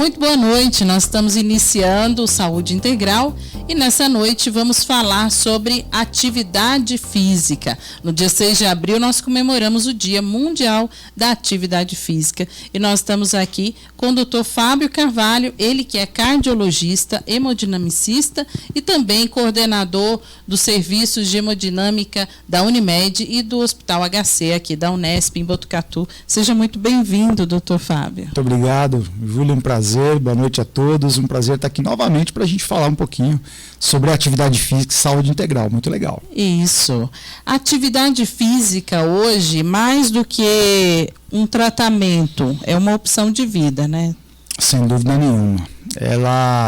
Muito boa noite, nós estamos iniciando o Saúde Integral e nessa noite vamos falar sobre atividade física. No dia 6 de abril nós comemoramos o Dia Mundial da Atividade Física e nós estamos aqui com o Dr. Fábio Carvalho, ele que é cardiologista, hemodinamicista e também coordenador dos serviços de hemodinâmica da Unimed e do Hospital HC aqui da Unesp em Botucatu. Seja muito bem-vindo, Dr. Fábio. Muito obrigado, Júlia, um prazer, boa noite a todos, um prazer estar aqui novamente para a gente falar um pouquinho sobre atividade física e saúde integral, muito legal. Isso, atividade física hoje, mais do que um tratamento, é uma opção de vida, né? Sem dúvida nenhuma.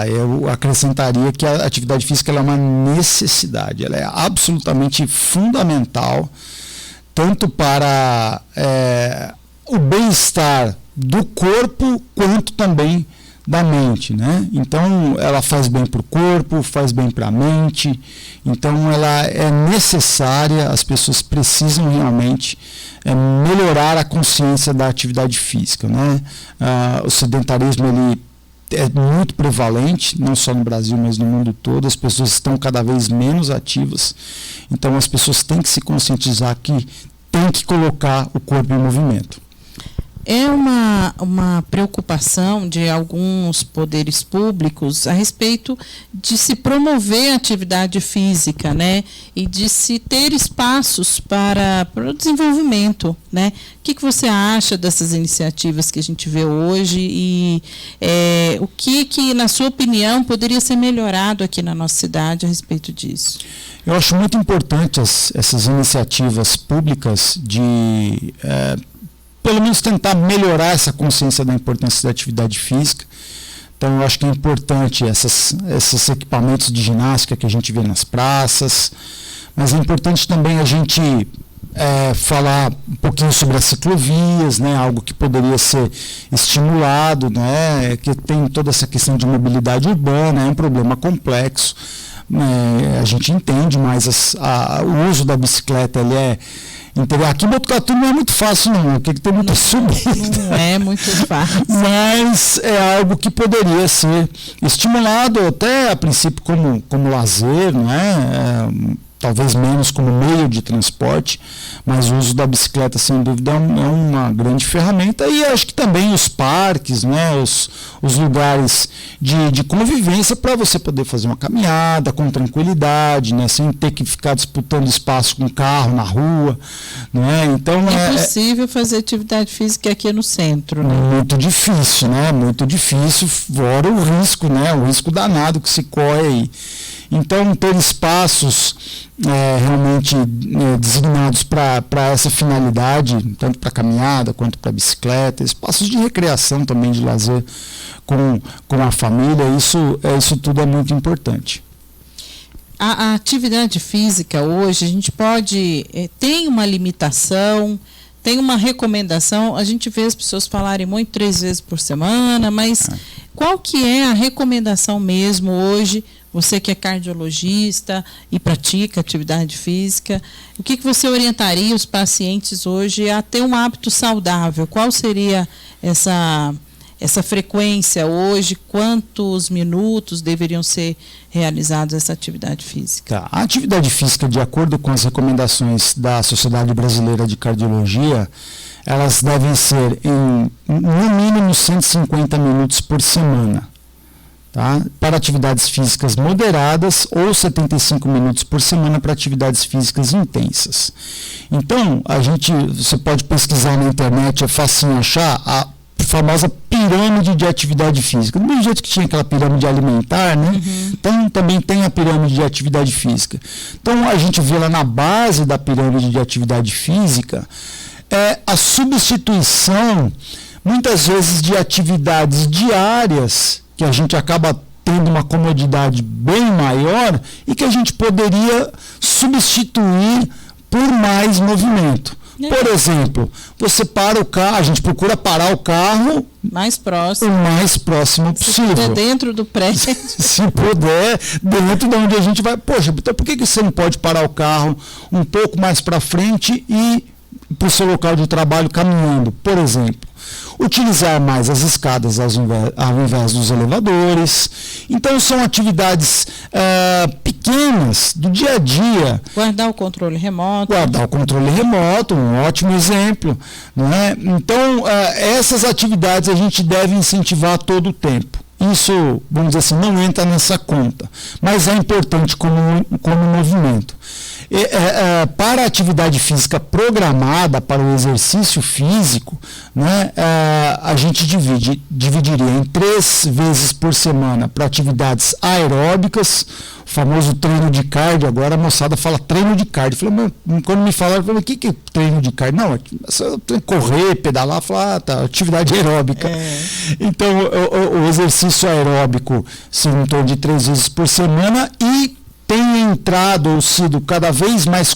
Eu acrescentaria que a atividade física ela é uma necessidade, ela é absolutamente fundamental, tanto para o bem-estar do corpo quanto também da mente, né? Então ela faz bem para o corpo, faz bem para a mente, então ela é necessária, as pessoas precisam realmente melhorar a consciência da atividade física, né? O sedentarismo ele é muito prevalente, não só no Brasil, mas no mundo todo, as pessoas estão cada vez menos ativas, então as pessoas têm que se conscientizar que tem que colocar o corpo em movimento. É uma preocupação de alguns poderes públicos a respeito de se promover a atividade física, né? E de se ter espaços para o desenvolvimento, né? O que você acha dessas iniciativas que a gente vê hoje e o que, na sua opinião, poderia ser melhorado aqui na nossa cidade a respeito disso? Eu acho muito importante essas iniciativas públicas de pelo menos tentar melhorar essa consciência da importância da atividade física. Então, eu acho que é importante esses equipamentos de ginástica que a gente vê nas praças, mas é importante também a gente falar um pouquinho sobre as ciclovias, né, algo que poderia ser estimulado, né, que tem toda essa questão de mobilidade urbana, é um problema complexo, a gente entende, mas o uso da bicicleta ele é aqui em Botucatu não é muito fácil não, porque tem muita subida. Não é muito fácil. Mas é algo que poderia ser estimulado até a princípio como lazer, não é? Talvez menos como meio de transporte, mas o uso da bicicleta, sem dúvida, é uma grande ferramenta. E acho que também os parques, né, os lugares de convivência para você poder fazer uma caminhada com tranquilidade, né, sem ter que ficar disputando espaço com carro na rua. Né? Então, é possível fazer atividade física aqui no centro. Né? Muito difícil, né? Muito difícil, fora o risco, né? O risco danado que se corre aí. Então, ter espaços realmente designados para essa finalidade, tanto para caminhada quanto para bicicleta, espaços de recreação também, de lazer com a família, isso tudo é muito importante. A atividade física hoje, a gente pode, tem uma limitação, tem uma recomendação, a gente vê as pessoas falarem muito 3 vezes por semana, mas qual que é a recomendação mesmo hoje? Você que é cardiologista e pratica atividade física, o que você orientaria os pacientes hoje a ter um hábito saudável? Qual seria essa frequência hoje? Quantos minutos deveriam ser realizados essa atividade física? A atividade física, de acordo com as recomendações da Sociedade Brasileira de Cardiologia, elas devem ser no mínimo 150 minutos por semana. Tá? Para atividades físicas moderadas ou 75 minutos por semana para atividades físicas intensas. Então, você pode pesquisar na internet, é facinho achar a famosa pirâmide de atividade física. Do mesmo jeito que tinha aquela pirâmide alimentar, né? Então, também tem a pirâmide de atividade física. Então, a gente vê lá na base da pirâmide de atividade física a substituição, muitas vezes, de atividades diárias que a gente acaba tendo uma comodidade bem maior e que a gente poderia substituir por mais movimento. Por exemplo, você para o carro, a gente procura parar o carro mais próximo. O mais próximo possível. Se puder dentro do prédio. Se puder, dentro de onde a gente vai. Poxa, então por que você não pode parar o carro um pouco mais para frente e ir para o seu local de trabalho caminhando, por exemplo? utilizar mais as escadas ao invés dos elevadores. Então, são atividades pequenas do dia a dia. Guardar o controle remoto. Guardar o controle remoto, um ótimo exemplo. Não é? Então, essas atividades a gente deve incentivar todo o tempo. Isso, vamos dizer assim, não entra nessa conta, mas é importante como movimento. Para a atividade física programada, para o exercício físico, né, a gente dividiria em 3 vezes por semana para atividades aeróbicas, o famoso treino de cardio. Agora a moçada fala treino de cardio. Quando me falaram, eu falei, o que é treino de cardio? Não, é correr, pedalar, falar, tá, atividade aeróbica. Então, o exercício aeróbico seria em torno de 3 vezes por semana e tem entrado ou sido cada vez mais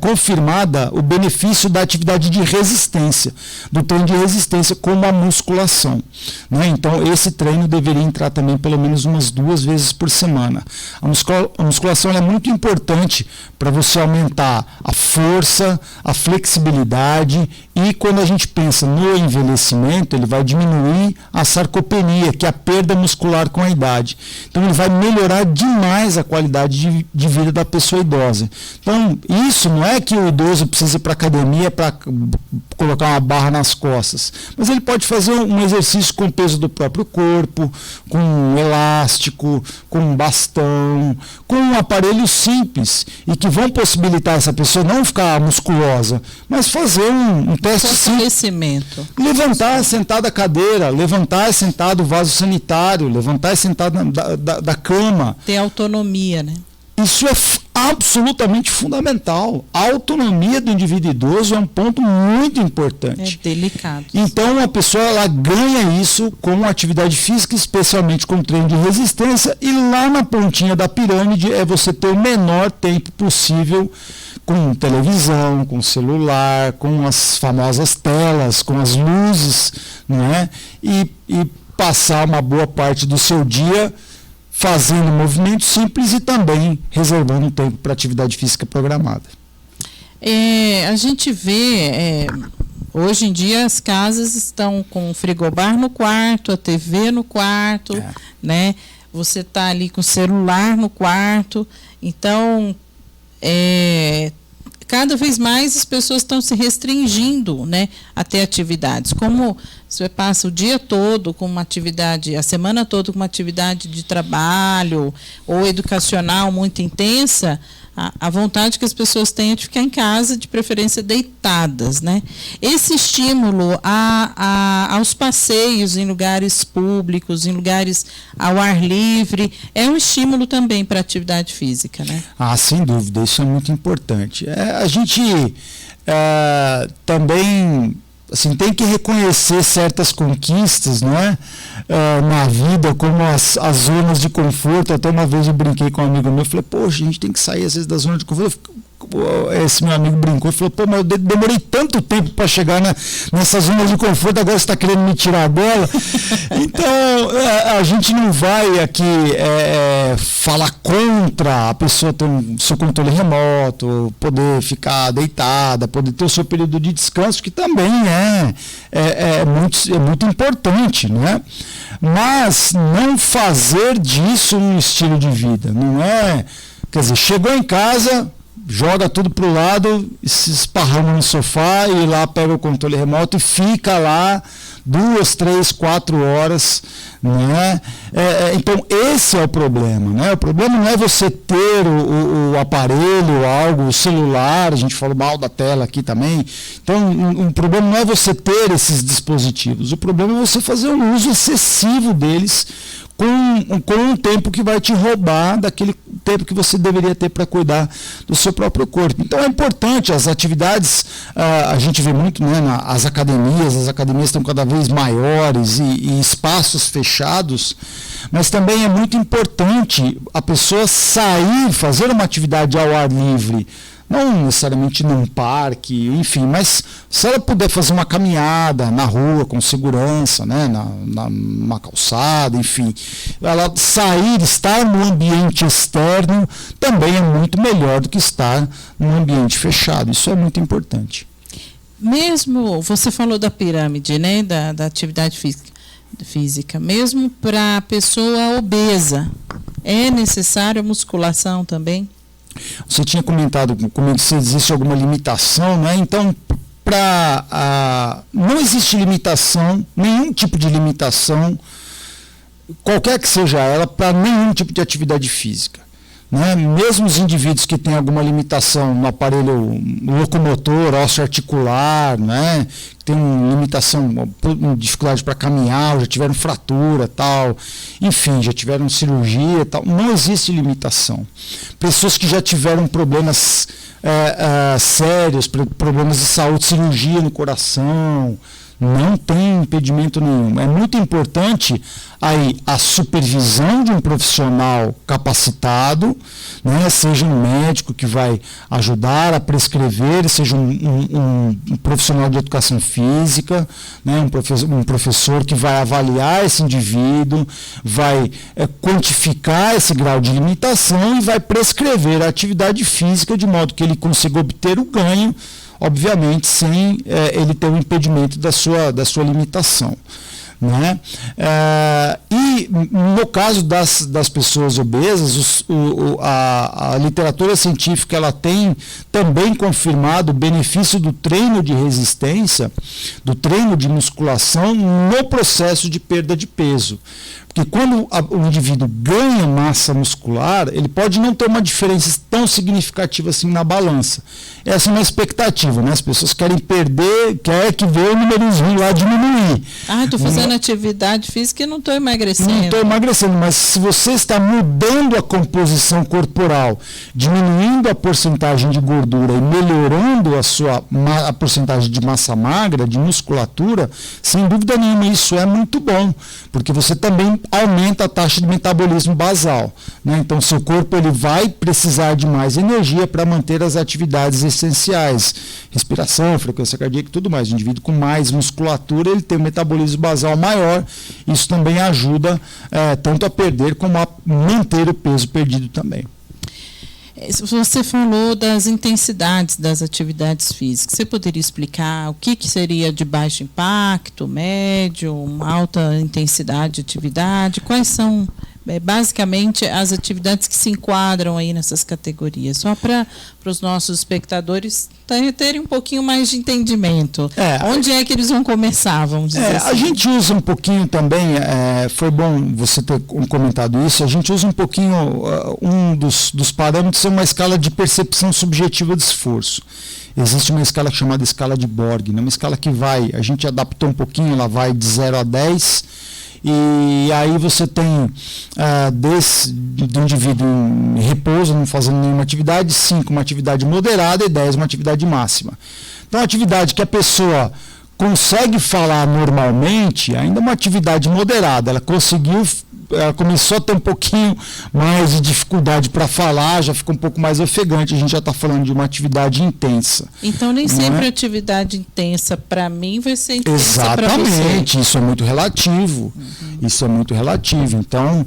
confirmada o benefício da atividade de resistência, do treino de resistência como a musculação. Né? Então, esse treino deveria entrar também pelo menos umas 2 vezes por semana. A musculação é muito importante para você aumentar a força, a flexibilidade e quando a gente pensa no envelhecimento, ele vai diminuir a sarcopenia, que é a perda muscular com a idade. Então, ele vai melhorar demais a qualidade de vida da pessoa idosa. Então, isso não é que o idoso precisa ir para a academia para colocar uma barra nas costas, mas ele pode fazer um exercício com o peso do próprio corpo, com um elástico, com um bastão, com um aparelho simples e que vão possibilitar essa pessoa não ficar musculosa, mas fazer um teste simples. Levantar sentado da cadeira, levantar sentado do vaso sanitário, levantar sentado da cama. Ter autonomia, né? Isso é absolutamente fundamental. A autonomia do indivíduo idoso é um ponto muito importante. É delicado. Então, a pessoa ela ganha isso com atividade física, especialmente com treino de resistência, e lá na pontinha da pirâmide é você ter o menor tempo possível com televisão, com celular, com as famosas telas, com as luzes, não é? E passar uma boa parte do seu dia fazendo movimentos simples e também reservando um tempo para atividade física programada. A gente vê, hoje em dia as casas estão com frigobar no quarto, a TV no quarto, né? Você está ali com o celular no quarto, então cada vez mais as pessoas estão se restringindo, né, a ter atividades. Como você passa o dia todo com uma atividade, a semana toda com uma atividade de trabalho ou educacional muito intensa, a vontade que as pessoas têm é de ficar em casa, de preferência deitadas, né? Esse estímulo aos passeios em lugares públicos, em lugares ao ar livre, é um estímulo também para a atividade física, né? Sem dúvida, isso é muito importante. A gente também tem que reconhecer certas conquistas, não é? Na vida, como as zonas de conforto. Até uma vez eu brinquei com um amigo meu, falei, poxa, a gente tem que sair às vezes da zona de conforto. Esse meu amigo brincou e falou, mas eu demorei tanto tempo para chegar nessa zona de conforto, agora você está querendo me tirar a bola. Então, a gente não vai aqui falar contra a pessoa ter o seu controle remoto, poder ficar deitada, poder ter o seu período de descanso, que também é muito importante, né? Mas não fazer disso um estilo de vida, não é? Quer dizer, chegou em casa, joga tudo para o lado, se esparrama no sofá e lá pega o controle remoto e fica lá 2, 3, 4 horas, né? Então esse é o problema, né? O problema não é você ter o aparelho, o celular, a gente falou mal da tela aqui também. Então o problema não é você ter esses dispositivos, o problema é você fazer um uso excessivo deles com um tempo que vai te roubar daquele tempo que você deveria ter para cuidar do seu próprio corpo. Então é importante, as atividades, a gente vê muito, né, as academias estão cada vez maiores e espaços fechados, mas também é muito importante a pessoa sair, fazer uma atividade ao ar livre, não necessariamente num parque, enfim, mas se ela puder fazer uma caminhada na rua com segurança, né, numa calçada, enfim, ela sair, estar no ambiente externo também é muito melhor do que estar num ambiente fechado. Isso é muito importante. mesmo, você falou da pirâmide, né, da atividade física, mesmo para a pessoa obesa, é necessária musculação também? Você tinha comentado comigo se existe alguma limitação, né? Então, não existe limitação, nenhum tipo de limitação, qualquer que seja ela, para nenhum tipo de atividade física. Né? Mesmo os indivíduos que têm alguma limitação no aparelho locomotor, osteoarticular, né? Tem uma limitação, uma dificuldade para caminhar, já tiveram fratura, tal, enfim, já tiveram cirurgia, tal, não existe limitação. Pessoas que já tiveram problemas sérios, problemas de saúde, cirurgia no coração, não tem impedimento nenhum. É muito importante aí a supervisão de um profissional capacitado, né, seja um médico que vai ajudar a prescrever, seja um profissional de educação física, né, um professor que vai avaliar esse indivíduo, vai quantificar esse grau de limitação e vai prescrever a atividade física de modo que ele consiga obter o ganho, obviamente sem ele ter um impedimento da sua limitação. Né? E no caso das pessoas obesas, a literatura científica ela tem também confirmado o benefício do treino de resistência, do treino de musculação no processo de perda de peso. Porque quando o indivíduo ganha massa muscular, ele pode não ter uma diferença tão significativa assim na balança. Essa é uma expectativa, né? As pessoas querem perder, querem que vê o númerozinho lá diminuir. Estou fazendo atividade física e não estou emagrecendo. Não estou emagrecendo, mas se você está mudando a composição corporal, diminuindo a porcentagem de gordura e melhorando a porcentagem de massa magra, de musculatura, sem dúvida nenhuma isso é muito bom, porque você também aumenta a taxa de metabolismo basal, né? Então seu corpo ele vai precisar de mais energia para manter as atividades essenciais, respiração, frequência cardíaca e tudo mais. O indivíduo com mais musculatura ele tem um metabolismo basal maior, isso também ajuda tanto a perder como a manter o peso perdido também. Você falou das intensidades das atividades físicas. Você poderia explicar o que seria de baixo impacto, médio, alta intensidade de atividade? Quais são, basicamente, as atividades que se enquadram aí nessas categorias? Só para os nossos espectadores terem um pouquinho mais de entendimento. Onde é que eles vão começar, vamos dizer assim? A gente usa um pouquinho também, foi bom você ter comentado isso, a gente usa um pouquinho, um dos parâmetros é uma escala de percepção subjetiva de esforço. Existe uma escala chamada escala de Borg, né? Uma escala que a gente adaptou um pouquinho, ela vai de 0 a 10, e aí você tem do indivíduo em repouso, não fazendo nenhuma atividade, 5 uma atividade moderada e 10 uma atividade máxima. Então a atividade que a pessoa consegue falar normalmente, ainda é uma atividade moderada, ela começou a ter um pouquinho mais de dificuldade para falar, já ficou um pouco mais ofegante, a gente já está falando de uma atividade intensa. Então nem sempre a atividade intensa para mim vai ser intensa para você. Exatamente, isso é muito relativo. Isso é muito relativo. Então,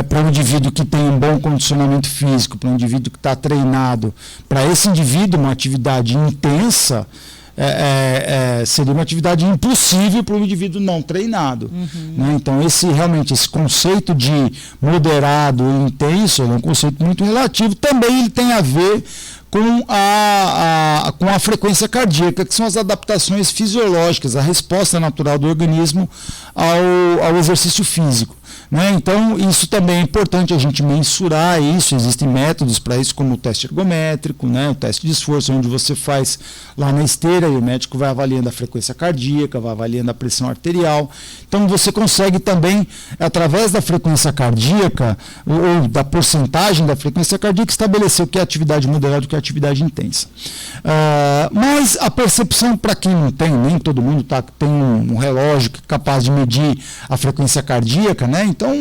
para um indivíduo que tem um bom condicionamento físico, para um indivíduo que está treinado, para esse indivíduo uma atividade intensa seria uma atividade impossível para um indivíduo não treinado. Né? Então, realmente esse conceito de moderado e intenso é um conceito muito relativo. Também ele tem a ver com a frequência cardíaca, que são as adaptações fisiológicas, a resposta natural do organismo ao exercício físico. Né? Então, isso também é importante a gente mensurar isso, existem métodos para isso, como o teste ergométrico, né? O teste de esforço, onde você faz lá na esteira e o médico vai avaliando a frequência cardíaca, vai avaliando a pressão arterial. Então, você consegue também, através da frequência cardíaca, ou da porcentagem da frequência cardíaca, estabelecer o que é atividade moderada e o que é atividade intensa. Mas a percepção, para quem não tem, nem todo mundo tem um relógio capaz de medir a frequência cardíaca, né? Então,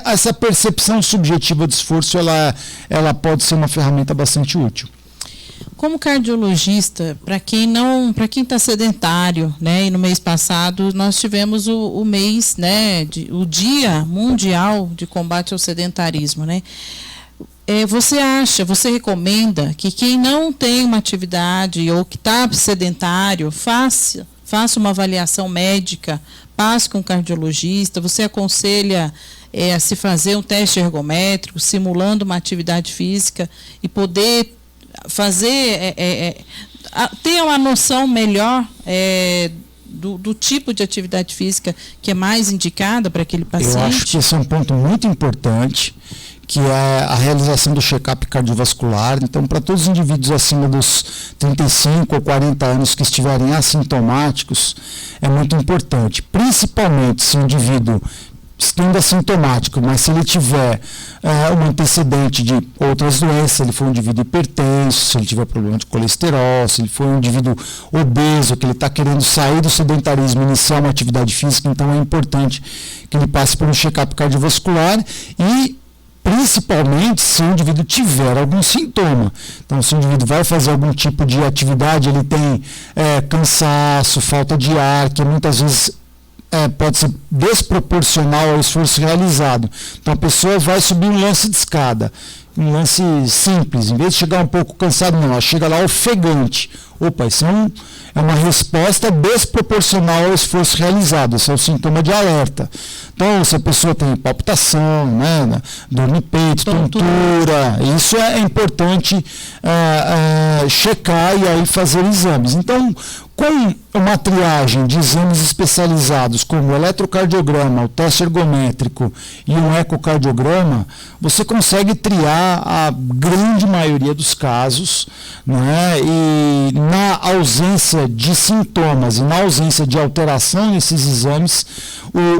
essa percepção subjetiva de esforço, ela pode ser uma ferramenta bastante útil. Como cardiologista, para quem está sedentário, né? E no mês passado nós tivemos o mês, né? O Dia Mundial de Combate ao Sedentarismo, né? você recomenda que quem não tem uma atividade ou que está sedentário, faça uma avaliação médica, passe com um cardiologista? Você aconselha a se fazer um teste ergométrico, simulando uma atividade física e poder fazer, ter uma noção melhor do tipo de atividade física que é mais indicada para aquele paciente? Eu acho que esse é um ponto muito importante, que é a realização do check-up cardiovascular. Então, para todos os indivíduos acima dos 35 ou 40 anos que estiverem assintomáticos, é muito importante, principalmente se o indivíduo estando assintomático, mas se ele tiver um antecedente de outras doenças, se ele for um indivíduo hipertenso, se ele tiver problema de colesterol, se ele for um indivíduo obeso, que ele está querendo sair do sedentarismo e iniciar uma atividade física, então é importante que ele passe por um check-up cardiovascular e principalmente se o indivíduo tiver algum sintoma. Então, se o indivíduo vai fazer algum tipo de atividade, ele tem cansaço, falta de ar, que muitas vezes pode ser desproporcional ao esforço realizado. Então, a pessoa vai subir um lance de escada, um lance simples, em vez de chegar um pouco cansado, não, ela chega lá ofegante. Opa, isso é uma resposta desproporcional ao esforço realizado, esse é o sintoma de alerta. Então, se a pessoa tem palpitação, dor no peito, tontura, isso é importante checar e aí fazer exames. Então, com uma triagem de exames especializados, como o eletrocardiograma, o teste ergométrico e um ecocardiograma, você consegue triar a grande maioria dos casos, e na ausência de sintomas e na ausência de alteração nesses exames,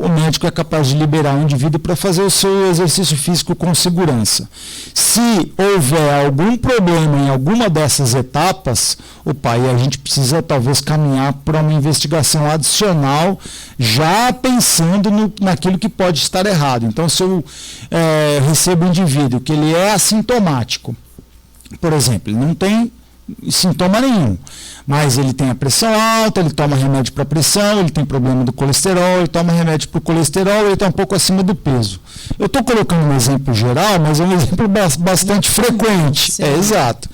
o médico é capaz de liberar o indivíduo para fazer o seu exercício físico com segurança. Se houver algum problema em alguma dessas etapas, aí a gente precisa talvez caminhar para uma investigação adicional, já pensando naquilo que pode estar errado. Então, se eu recebo um indivíduo que ele é assintomático, por exemplo, ele não tem sintoma nenhum, mas ele tem a pressão alta, ele toma remédio para pressão, ele tem problema do colesterol, ele toma remédio para o colesterol, ele está um pouco acima do peso. Eu estou colocando um exemplo geral, mas é um exemplo bastante frequente. Sim. Exato.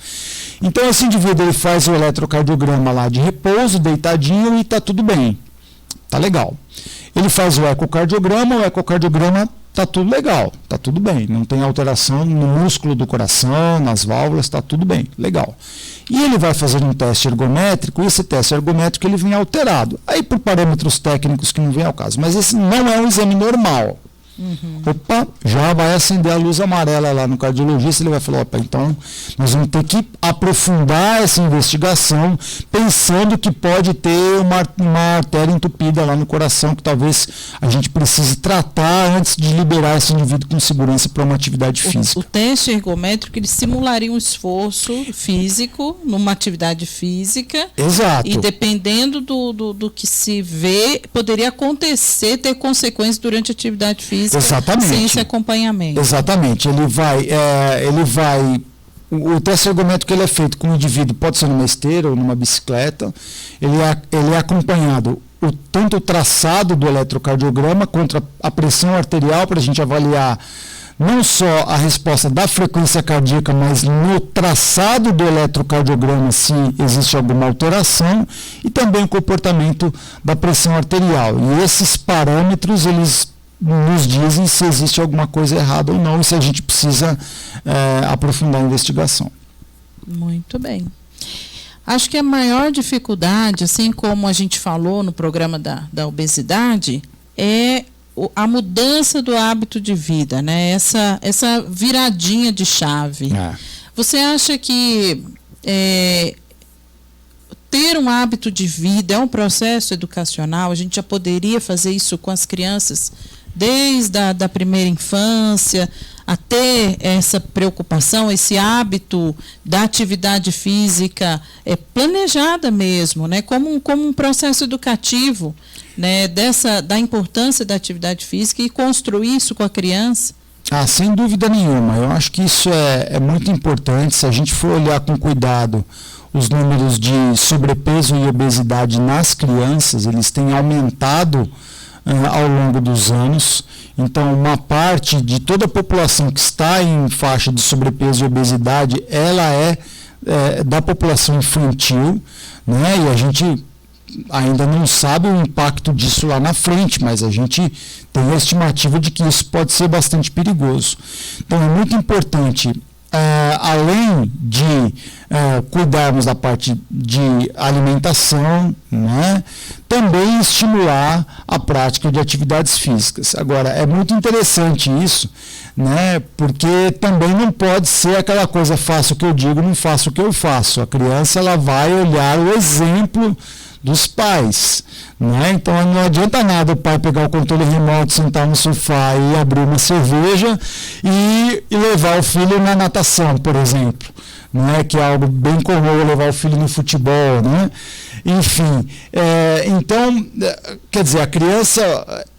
Então, esse indivíduo ele faz o eletrocardiograma lá de repouso, deitadinho, e está tudo bem. Está legal. Ele faz o ecocardiograma está tudo legal, está tudo bem. Não tem alteração no músculo do coração, nas válvulas, está tudo bem, legal. E ele vai fazer um teste ergométrico, e esse teste ergométrico ele vem alterado. Aí por parâmetros técnicos que não vem ao caso. Mas esse não é um exame normal. Opa, já vai acender a luz amarela lá no cardiologista, ele vai falar, então nós vamos ter que aprofundar essa investigação, pensando que pode ter uma artéria entupida lá no coração, que talvez a gente precise tratar antes de liberar esse indivíduo com segurança para uma atividade física. O teste ergométrico, ele simularia um esforço físico numa atividade física. Exato. E dependendo do que se vê, poderia acontecer, ter consequências durante a atividade física. Exatamente. Sem esse acompanhamento. Exatamente. O teste ergométrico ele é feito com o indivíduo, pode ser numa esteira ou numa bicicleta. Ele é acompanhado tanto o traçado do eletrocardiograma contra a pressão arterial, para a gente avaliar não só a resposta da frequência cardíaca, mas no traçado do eletrocardiograma se existe alguma alteração, e também o comportamento da pressão arterial. E esses parâmetros, eles nos dizem se existe alguma coisa errada ou não, e se a gente precisa aprofundar a investigação. Muito bem. Acho que a maior dificuldade, assim como a gente falou no programa da obesidade, é a mudança do hábito de vida, né? Essa viradinha de chave. Você acha que ter um hábito de vida é um processo educacional? A gente já poderia fazer isso com as crianças desde a primeira infância, até essa preocupação, esse hábito da atividade física planejada mesmo, né? Como um processo educativo, né? Da importância da atividade física, e construir isso com a criança. Sem dúvida nenhuma. Eu acho que isso é muito importante. Se a gente for olhar com cuidado os números de sobrepeso e obesidade nas crianças, eles têm aumentado ao longo dos anos. Então, uma parte de toda a população que está em faixa de sobrepeso e obesidade, ela é da população infantil, né? E a gente ainda não sabe o impacto disso lá na frente, mas a gente tem a estimativa de que isso pode ser bastante perigoso. Então, é muito importante, além de cuidarmos da parte de alimentação, né, também estimular a prática de atividades físicas. Agora, é muito interessante isso, né, porque também não pode ser aquela coisa, faço o que eu digo, não faço o que eu faço. A criança ela vai olhar o exemplo dos pais, né? Então não adianta nada o pai pegar o controle remoto, sentar no sofá e abrir uma cerveja e levar o filho na natação, por exemplo, né? Que é algo bem comum, levar o filho no futebol, né? Enfim, então, quer dizer, a criança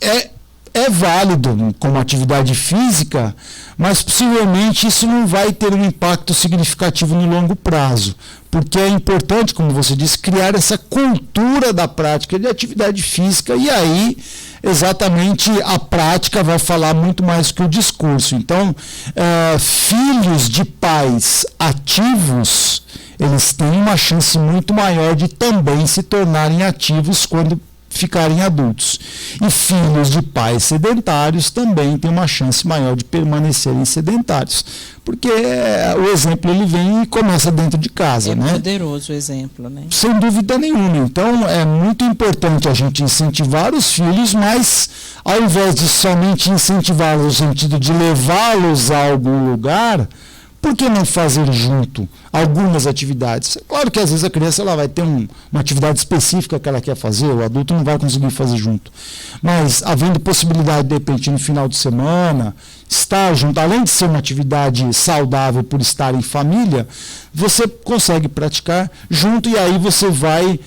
é válido como atividade física, mas possivelmente isso não vai ter um impacto significativo no longo prazo, porque é importante, como você disse, criar essa cultura da prática de atividade física, e aí exatamente a prática vai falar muito mais que o discurso. Então, filhos de pais ativos, eles têm uma chance muito maior de também se tornarem ativos quando ficarem adultos. E filhos de pais sedentários também têm uma chance maior de permanecerem sedentários, porque o exemplo ele vem e começa dentro de casa, né? É poderoso o exemplo, né? Sem dúvida nenhuma. Então, é muito importante a gente incentivar os filhos, mas ao invés de somente incentivá-los no sentido de levá-los a algum lugar, por que não fazer junto algumas atividades? É claro que às vezes a criança ela vai ter uma atividade específica que ela quer fazer, o adulto não vai conseguir fazer junto. Mas havendo possibilidade, de repente, no final de semana, estar junto, além de ser uma atividade saudável por estar em família, você consegue praticar junto e aí você vai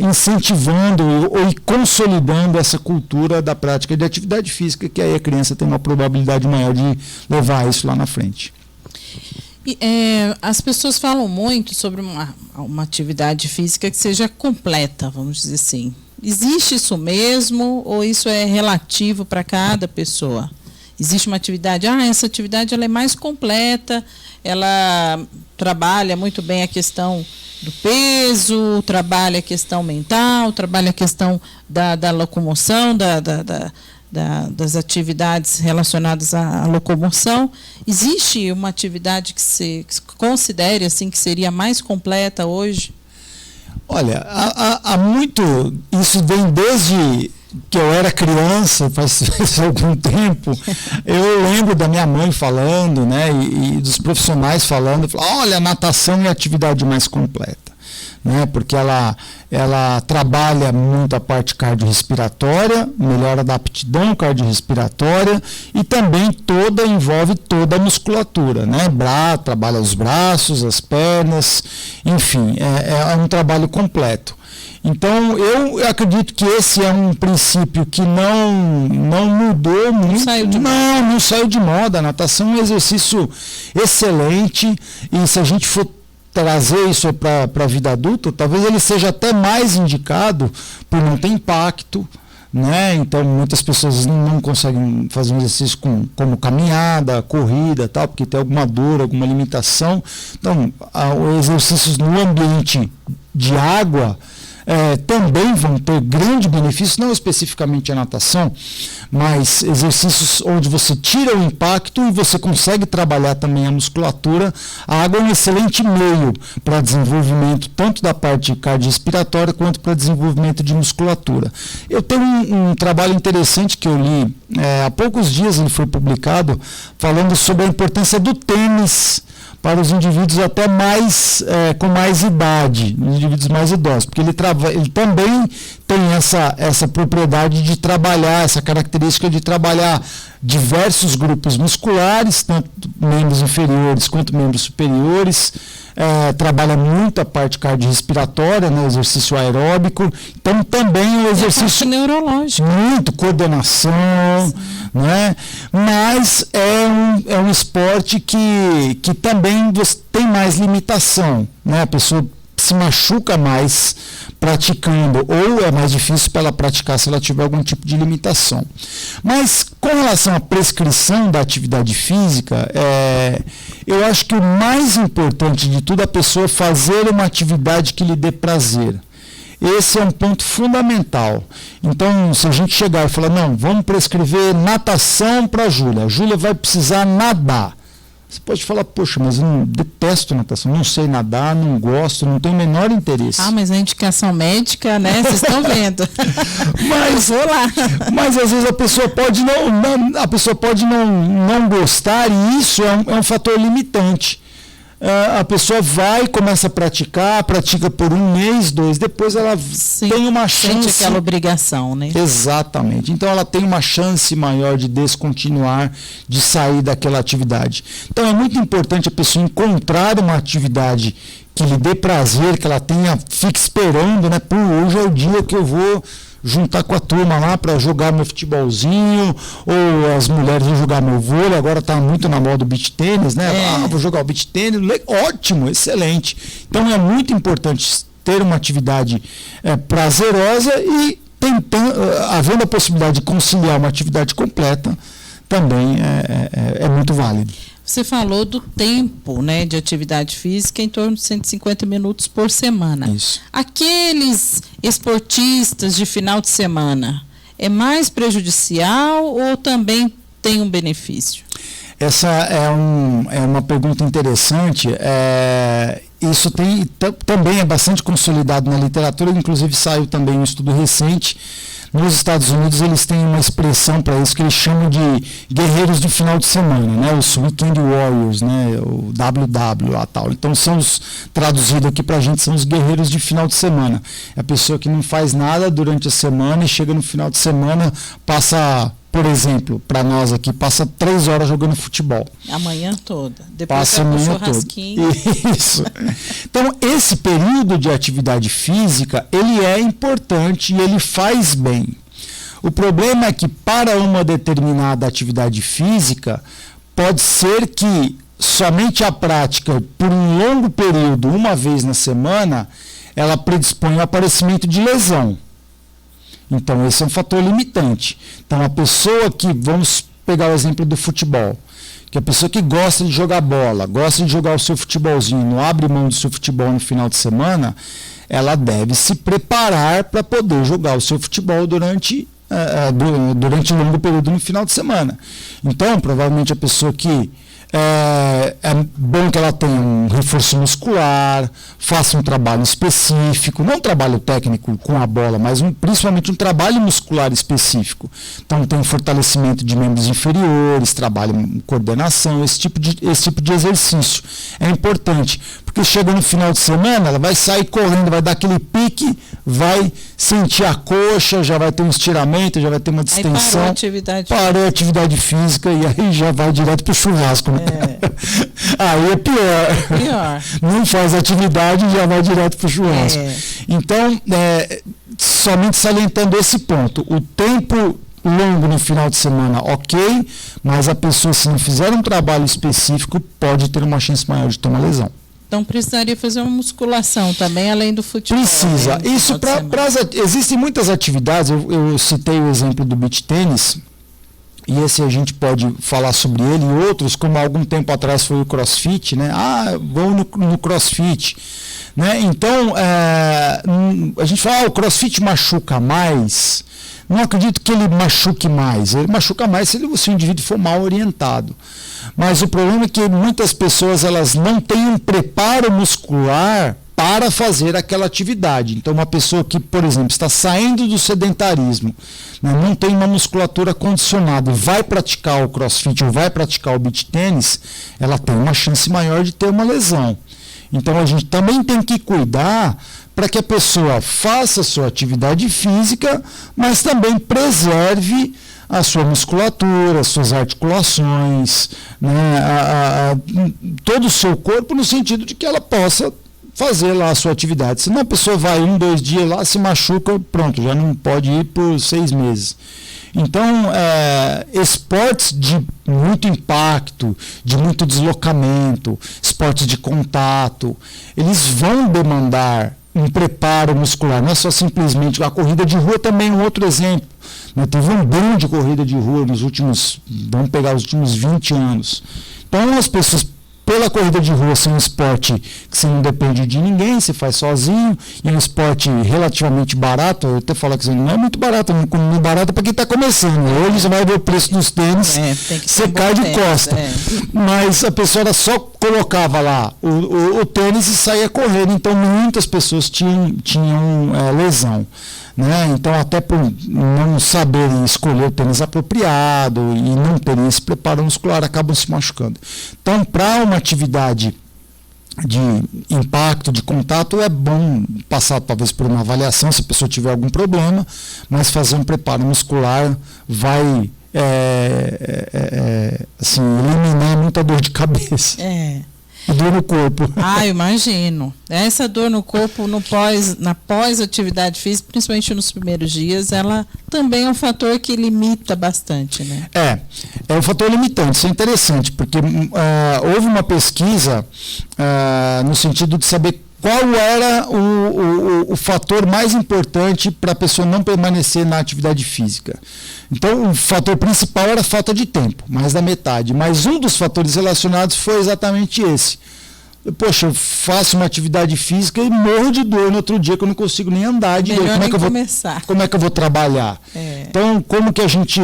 incentivando e consolidando essa cultura da prática de atividade física, que aí a criança tem uma probabilidade maior de levar isso lá na frente. As pessoas falam muito sobre uma atividade física que seja completa, vamos dizer assim. Existe isso mesmo ou isso é relativo para cada pessoa? Existe uma atividade, essa atividade ela é mais completa, ela trabalha muito bem a questão do peso, trabalha a questão mental, trabalha a questão da locomoção, das atividades relacionadas à locomoção. Existe uma atividade que se considere assim que seria mais completa hoje? Olha, há muito, isso vem desde que eu era criança, faz algum tempo. Eu lembro da minha mãe falando, né, e dos profissionais falando, olha, a natação é a atividade mais completa, né, porque ela trabalha muito a parte cardiorrespiratória, melhora da aptidão cardiorrespiratória e também envolve toda a musculatura, né? Trabalha os braços, as pernas, enfim, é um trabalho completo. Então, eu acredito que esse é um princípio que não mudou muito. Não saiu de moda. A natação é um exercício excelente e se a gente for trazer isso para a vida adulta, talvez ele seja até mais indicado por não ter impacto, né? Então muitas pessoas não conseguem fazer um exercício como caminhada, corrida, tal, porque tem alguma dor, alguma limitação. Então, os exercícios no ambiente de água também vão ter grande benefício, não especificamente a natação, mas exercícios onde você tira o impacto e você consegue trabalhar também a musculatura. A água é um excelente meio para desenvolvimento tanto da parte cardiorrespiratória quanto para desenvolvimento de musculatura. Eu tenho um trabalho interessante que eu li, há poucos dias ele foi publicado, falando sobre a importância do tênis para os indivíduos até com mais idade, os indivíduos mais idosos, porque ele também tem essa propriedade de trabalhar, essa característica de trabalhar diversos grupos musculares, tanto membros inferiores quanto membros superiores, trabalha muito a parte cardiorrespiratória, né, exercício aeróbico, então também o exercício neurológico. Muito, coordenação, né? Mas é um esporte que também tem mais limitação, né? A pessoa se machuca mais praticando, ou é mais difícil para ela praticar se ela tiver algum tipo de limitação. Mas com relação à prescrição da atividade física, eu acho que o mais importante de tudo é a pessoa fazer uma atividade que lhe dê prazer. Esse é um ponto fundamental. Então, se a gente chegar e falar, não, vamos prescrever natação para a Júlia vai precisar nadar. Você pode falar, poxa, mas eu detesto natação, não sei nadar, não gosto, não tenho o menor interesse. Mas a indicação médica, né? Vocês estão vendo. Mas às vezes a pessoa pode não gostar, e isso é um fator limitante. A pessoa vai, começa a praticar, pratica por 1 mês, 2, depois ela tem uma chance... Sente aquela obrigação, né? Exatamente. Então ela tem uma chance maior de descontinuar, de sair daquela atividade. Então é muito importante a pessoa encontrar uma atividade que lhe dê prazer, que ela fique esperando, né? Hoje é o dia que eu vou juntar com a turma lá para jogar meu futebolzinho, ou as mulheres vão jogar meu vôlei, agora está muito na moda o beach tênis, né? Vou jogar o beach tênis, ótimo, excelente. Então é muito importante ter uma atividade prazerosa e havendo a possibilidade de conciliar uma atividade completa, também é muito válido. Você falou do tempo, né, de atividade física em torno de 150 minutos por semana. Isso. Aqueles esportistas de final de semana, é mais prejudicial ou também tem um benefício? Essa é uma pergunta interessante. Isso também é bastante consolidado na literatura, inclusive saiu também um estudo recente. Nos Estados Unidos eles têm uma expressão para isso que eles chamam de guerreiros de final de semana, né? Os Weekend Warriors, né? O WW lá tal. Então traduzido aqui para a gente, são os guerreiros de final de semana. É a pessoa que não faz nada durante a semana e chega no final de semana, passa, por exemplo, para nós aqui, passa 3 horas jogando futebol. A manhã toda. Depois passa a manhã toda. Isso. Então, esse período de atividade física, ele é importante e ele faz bem. O problema é que para uma determinada atividade física, pode ser que somente a prática por um longo período, uma vez na semana, ela predispõe ao aparecimento de lesão. Então, esse é um fator limitante. Então, a pessoa que, vamos pegar o exemplo do futebol, que a pessoa que gosta de jogar bola, gosta de jogar o seu futebolzinho, não abre mão do seu futebol no final de semana, ela deve se preparar para poder jogar o seu futebol durante um longo período no final de semana. Então, provavelmente a pessoa que é bom que ela tenha um reforço muscular, faça um trabalho específico, não um trabalho técnico com a bola, mas principalmente um trabalho muscular específico. Então tem um fortalecimento de membros inferiores, trabalho em coordenação, esse tipo de exercício. É importante, porque chega no final de semana, ela vai sair correndo, vai dar aquele pique, vai sentir a coxa, já vai ter um estiramento, já vai ter uma distensão. Parou a atividade física e aí já vai direto para o churrasco, né? Aí é pior. Não faz atividade e já vai direto para o churrasco. Então, somente salientando esse ponto, o tempo longo no final de semana, ok, mas a pessoa, se não fizer um trabalho específico, pode ter uma chance maior de ter uma lesão. Então precisaria fazer uma musculação também, além do futebol. Precisa. Isso existem muitas atividades, eu citei o exemplo do beach tênis, e esse a gente pode falar sobre ele, e outros, como há algum tempo atrás foi o CrossFit, né? Vou no CrossFit. Né? Então, a gente fala, o CrossFit machuca mais. Não acredito que ele machuque mais. Ele machuca mais se o indivíduo for mal orientado. Mas o problema é que muitas pessoas elas não têm um preparo muscular para fazer aquela atividade. Então, uma pessoa que, por exemplo, está saindo do sedentarismo, né, não tem uma musculatura condicionada, vai praticar o CrossFit ou vai praticar o beach tênis, ela tem uma chance maior de ter uma lesão. Então, a gente também tem que cuidar para que a pessoa faça a sua atividade física, mas também preserve a sua musculatura, as suas articulações, né, todo o seu corpo, no sentido de que ela possa fazer lá a sua atividade. Senão a pessoa vai 1, 2 dias lá, se machuca, pronto, já não pode ir por 6 meses. Então, esportes de muito impacto, de muito deslocamento, esportes de contato, eles vão demandar um preparo muscular, não é só simplesmente a corrida de rua. Também é um outro exemplo, né? Teve um boom de corrida de rua vamos pegar os últimos 20 anos. Então as pessoas, pela corrida de rua ser um esporte que você não depende de ninguém, você faz sozinho, e é um esporte relativamente barato. Eu até falo que não é muito barato, não é barato para quem está começando. Hoje você vai ver o preço dos tênis, você cai de costa. Mas a pessoa só colocava lá o tênis e saía correndo. Então muitas pessoas tinham lesão. Né? Então, até por não saberem escolher o tênis apropriado e não terem esse preparo muscular, acabam se machucando. Então, para uma atividade de impacto, de contato, é bom passar talvez por uma avaliação se a pessoa tiver algum problema, mas fazer um preparo muscular vai assim, eliminar muita dor de cabeça. E dor no corpo. Ah, imagino. Essa dor no corpo na pós-atividade física, principalmente nos primeiros dias, ela também é um fator que limita bastante, né? É um fator limitante. Isso é interessante, porque houve uma pesquisa no sentido de saber qual era o fator mais importante para a pessoa não permanecer na atividade física. Então, o fator principal era a falta de tempo, mais da metade. Mas um dos fatores relacionados foi exatamente esse. Poxa, eu faço uma atividade física e morro de dor no outro dia, que eu não consigo nem andar direito. Como é que eu vou trabalhar? Então, como que a gente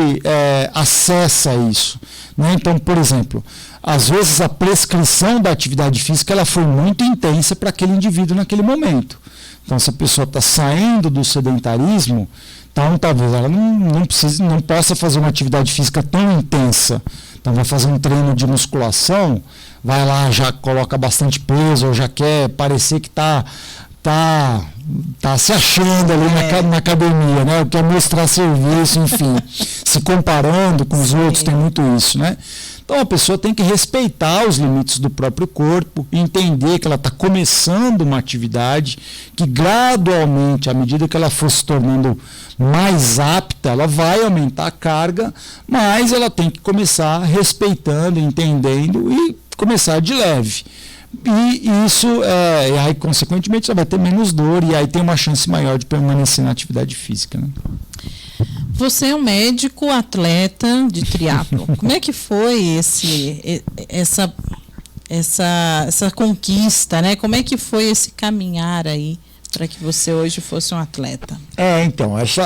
acessa isso? Né? Então, por exemplo, às vezes a prescrição da atividade física ela foi muito intensa para aquele indivíduo naquele momento. Então, se a pessoa está saindo do sedentarismo, então talvez ela não possa fazer uma atividade física tão intensa. Então, vai fazer um treino de musculação, vai lá, já coloca bastante peso, ou já quer parecer que está se achando ali na academia, né? Quer mostrar serviço, enfim, se comparando com os outros, tem muito isso, né? Então a pessoa tem que respeitar os limites do próprio corpo, entender que ela está começando uma atividade, que gradualmente, à medida que ela for se tornando mais apta, ela vai aumentar a carga, mas ela tem que começar respeitando, entendendo e começar de leve. E isso, aí consequentemente você vai ter menos dor e aí tem uma chance maior de permanecer na atividade física, né? Você é um médico atleta de triatlo. Como é que foi essa conquista, né? Como é que foi esse caminhar aí para que você hoje fosse um atleta? Então, essa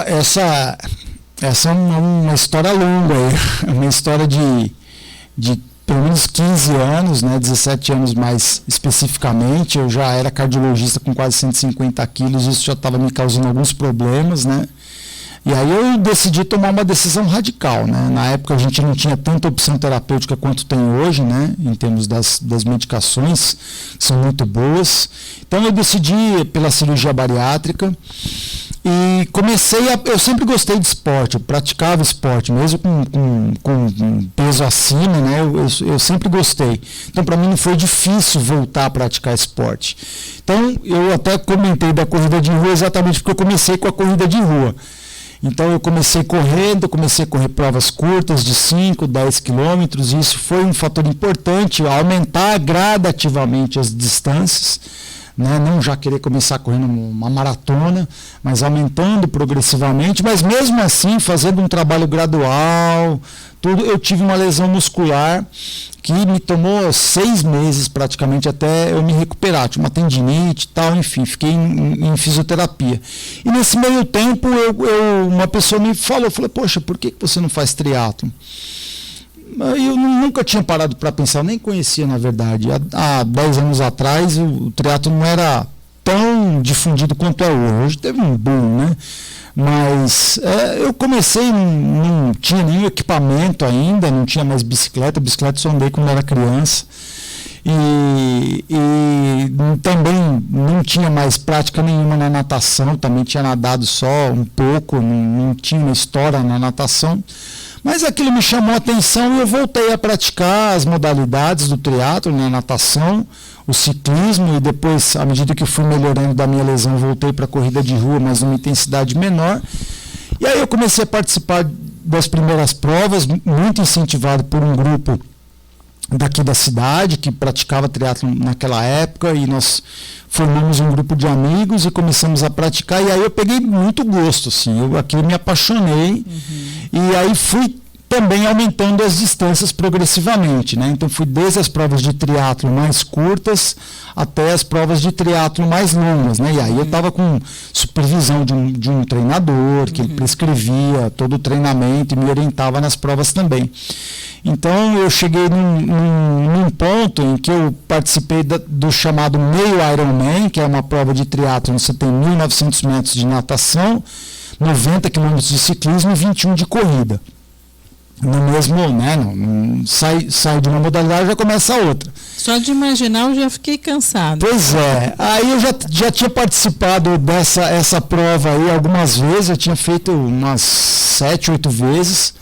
é uma história longa aí, uma história de pelo menos 15 anos, né, 17 anos mais especificamente. Eu já era cardiologista com quase 150 quilos, isso já estava me causando alguns problemas, né? E aí eu decidi tomar uma decisão radical, né? Na época a gente não tinha tanta opção terapêutica quanto tem hoje, né? Em termos das medicações, que são muito boas. Então eu decidi pela cirurgia bariátrica e eu sempre gostei de esporte, eu praticava esporte, mesmo com peso acima, né? Eu sempre gostei. Então para mim não foi difícil voltar a praticar esporte. Então eu até comentei da corrida de rua exatamente porque eu comecei com a corrida de rua. Então eu comecei a correr provas curtas de 5, 10 quilômetros, e isso foi um fator importante, aumentar gradativamente as distâncias, né? Não já querer começar correndo uma maratona, mas aumentando progressivamente, mas mesmo assim fazendo um trabalho gradual, eu tive uma lesão muscular que me tomou 6 meses praticamente até eu me recuperar, tinha uma tendinite e tal, enfim, fiquei em fisioterapia. E nesse meio tempo uma pessoa me falou, poxa, por que você não faz triatlo? Eu nunca tinha parado para pensar, eu nem conhecia na verdade. Há 10 anos atrás o triatlo não era tão difundido quanto é hoje. Hoje teve um boom, né? Mas eu comecei, não tinha nenhum equipamento ainda, não tinha mais bicicleta só andei quando era criança. E também não tinha mais prática nenhuma na natação, também tinha nadado só um pouco, não tinha uma história na natação. Mas aquilo me chamou a atenção e eu voltei a praticar as modalidades do triatlo, na natação, o ciclismo, e depois, à medida que eu fui melhorando da minha lesão, voltei para a corrida de rua, mas numa intensidade menor. E aí eu comecei a participar das primeiras provas, muito incentivado por um grupo daqui da cidade que praticava triatlo naquela época, e nós formamos um grupo de amigos e começamos a praticar, e aí eu peguei muito gosto, assim, aqui eu me apaixonei, e aí fui também aumentando as distâncias progressivamente, né? Então fui desde as provas de triatlo mais curtas até as provas de triatlo mais longas, né? E aí eu estava com supervisão de um treinador que ele prescrevia todo o treinamento e me orientava nas provas também. Então eu cheguei num ponto em que eu participei do chamado meio Ironman, que é uma prova de triatlo onde você tem 1.900 metros de natação, 90 km de ciclismo e 21 de corrida. No mesmo, né? Sai de uma modalidade e já começa a outra. Só de imaginar eu já fiquei cansado. Pois é, aí eu já tinha participado dessa prova aí algumas vezes, eu tinha feito umas 7, 8 vezes.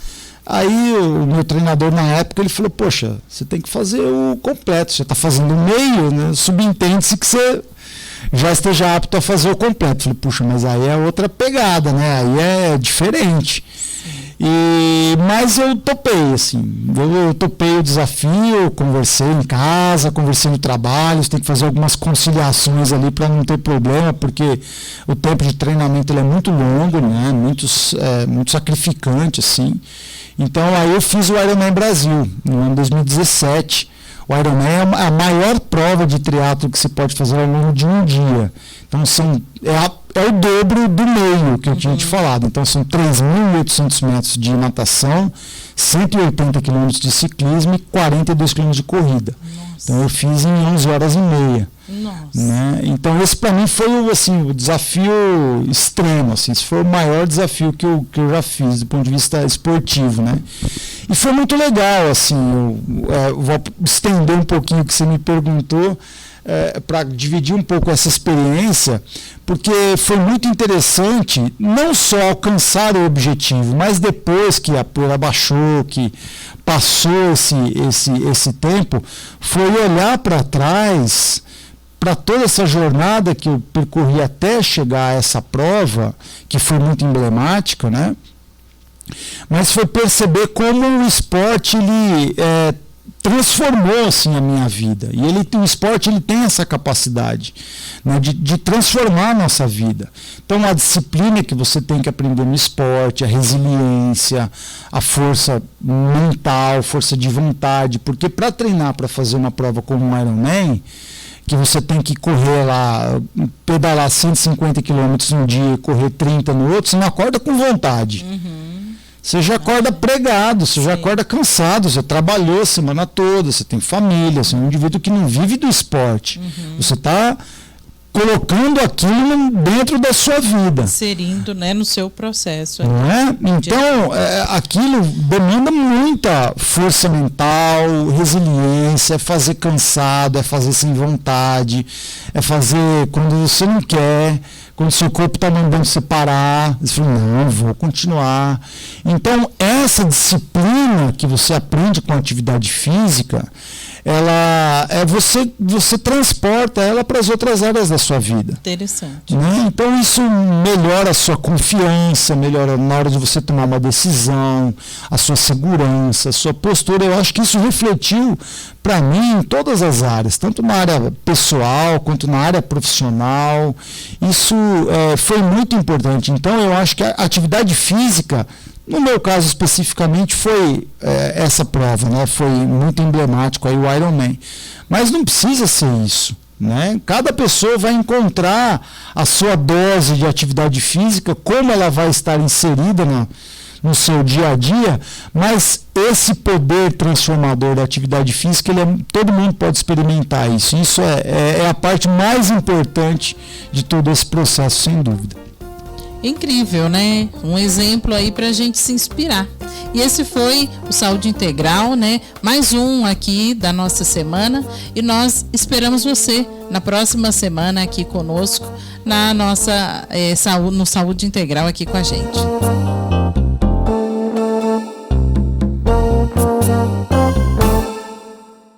Aí o meu treinador na época, ele falou, poxa, você tem que fazer o completo, você está fazendo o meio, né? Subentende-se que você já esteja apto a fazer o completo. Eu falei, puxa, mas aí é outra pegada, né? Aí é diferente. Mas eu topei, assim, eu topei o desafio, conversei em casa, conversei no trabalho, você tem que fazer algumas conciliações ali para não ter problema, porque o tempo de treinamento ele é muito longo, né? Muito sacrificante, assim. Então aí eu fiz o Ironman Brasil, no ano 2017. O Ironman é a maior prova de triatlo que se pode fazer ao longo de um dia. Então é o dobro do meio que eu tinha te falado. Então são 3.800 metros de natação, 180 km de ciclismo e 42 km de corrida. Nossa. Então eu fiz em 11 horas e meia. Nossa. Né? Então esse para mim foi assim, o desafio extremo, assim, esse foi o maior desafio que eu já fiz do ponto de vista esportivo, né? E foi muito legal, assim, eu vou estender um pouquinho o que você me perguntou, para dividir um pouco essa experiência, porque foi muito interessante não só alcançar o objetivo, mas depois que a poeira baixou, que passou esse tempo, foi olhar para trás, para toda essa jornada que eu percorri até chegar a essa prova, que foi muito emblemática, né? Mas foi perceber como o esporte ele transformou assim a minha vida, e o esporte ele tem essa capacidade, né, de transformar a nossa vida. Então a disciplina que você tem que aprender no esporte, a resiliência, a força mental, força de vontade, porque para treinar para fazer uma prova como um Ironman, que você tem que correr lá, pedalar 150 km um dia e correr 30 no outro, você não acorda com vontade. Você já acorda pregado, você já acorda cansado, você trabalhou a semana toda, você tem família, você é um indivíduo que não vive do esporte. Você está colocando aquilo dentro da sua vida. Inserindo, né, no seu processo. Não é? Então, aquilo demanda muita força mental, resiliência, é fazer cansado, é fazer sem vontade, é fazer quando você não quer, quando seu corpo está mandando você parar, você fala, não, vou continuar. Então, essa disciplina que você aprende com a atividade física, você transporta ela para as outras áreas da sua vida. Interessante. Né? Então isso melhora a sua confiança, melhora na hora de você tomar uma decisão, a sua segurança, a sua postura. Eu acho que isso refletiu para mim em todas as áreas, tanto na área pessoal quanto na área profissional. Isso foi muito importante. Então eu acho que a atividade física, no meu caso especificamente, foi essa prova, né? Foi muito emblemático aí o Ironman. Mas não precisa ser isso, né? Cada pessoa vai encontrar a sua dose de atividade física, como ela vai estar inserida no seu dia a dia, mas esse poder transformador da atividade física, todo mundo pode experimentar isso. Isso é a parte mais importante de todo esse processo, sem dúvida. Incrível, né? Um exemplo aí para a gente se inspirar. E esse foi o Saúde Integral, né? Mais um aqui da nossa semana. E nós esperamos você na próxima semana aqui conosco, na nossa no Saúde Integral aqui com a gente.